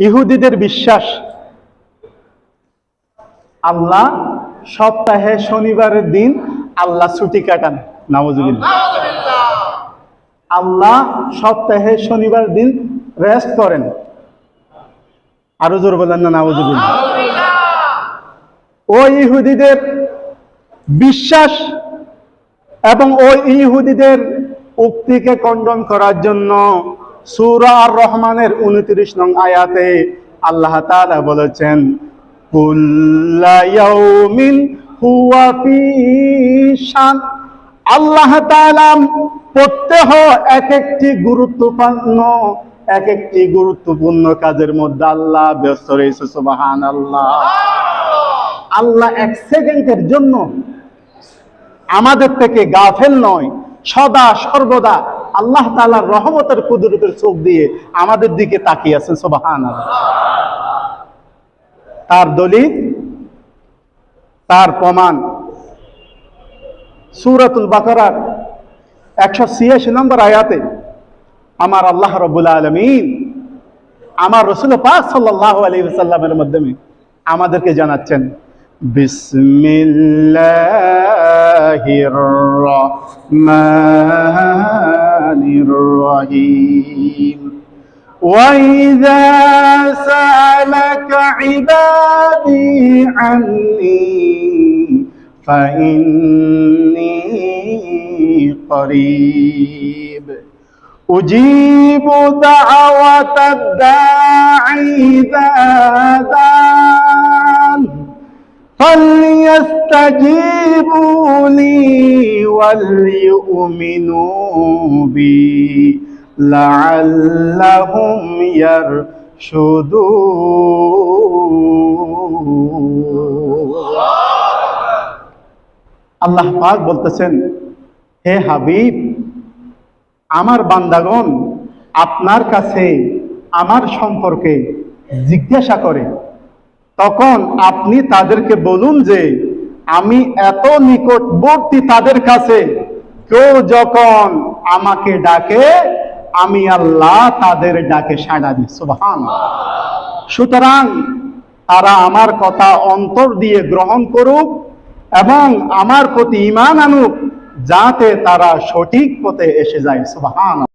ইহুদিদের বিশ্বাস আল্লাহ সপ্তাহে শনিবারের দিন আল্লাহ ছুটি কাটান। নাউজুবিল্লাহ। আল্লাহ সপ্তাহে শনিবার দিন রেস্ট করেন। আরো জোর বলেন না নাউজুবিল্লাহ। ওই ইহুদিদের বিশ্বাস এবং ওই ইহুদিদের উক্তিকে খণ্ডন করার জন্য সূরা আর রহমানের 29 নং আয়াতে আল্লাহ তাআলা বলেছেন, কুল্লা ইয়াউমিন হুয়া ফি শান। আল্লাহ তাআলা প্রত্যহ এক একটি গুরুত্বপূর্ণ কাজের মধ্যে আল্লাহ ব্যস্ত রয়েছে। সুবহানাল্লাহ। আল্লাহ এক সেকেন্ডের জন্য আমাদের থেকে গাফেল নয়, সদা সর্বদা আল্লাহ তাআলার রহমতের কুদরতের চোখ দিয়ে আমাদের দিকে তাকিয়ে আছেন। সুবহানাল্লাহ। তার দলিল, তার প্রমাণ সূরাতুল বাকারার 186 নম্বর আয়াতে আমার আল্লাহ রাব্বুল আলামিন আমার রাসূল পাক সাল্লাল্লাহু আলাইহি ওয়াসাল্লামের মাধ্যমে আমাদেরকে জানাচ্ছেন, বিসমিল্লাহির রহমানির রহিম। وَإِذَا سَأَلَكَ عِبَادِي عَنِّي فَإِنِّي قَرِيبٌ أُجِيبُ دَعْوَةَ الدَّاعِ إِذَا دَعَانِ فَلْيَسْتَجِيبُوا لِي وَلْيُؤْمِنُوا بِي لَعَلَّهُمْ يَرْشُدُونَ। আল্লাহ পাক বলতেছেন, হে হাবিব, আমার বান্দাগণ আপনার কাছে আমার সম্পর্কে জিজ্ঞাসা করে, তখন আপনি তাদেরকে বলুন যে আমি এত নিকটবর্তী তাদের কাছে, কেউ যখন আমাকে ডাকে আমি আল্লাহ তাদের ডাকে সাড়া দিই। সুবহানাল্লাহ। সুতরাং তারা আমার কথা অন্তর দিয়ে গ্রহণ করুক এবং আমার প্রতি ঈমান আনুক, যাতে তারা সঠিক পথে এসে যায়। সুবহানাল্লাহ।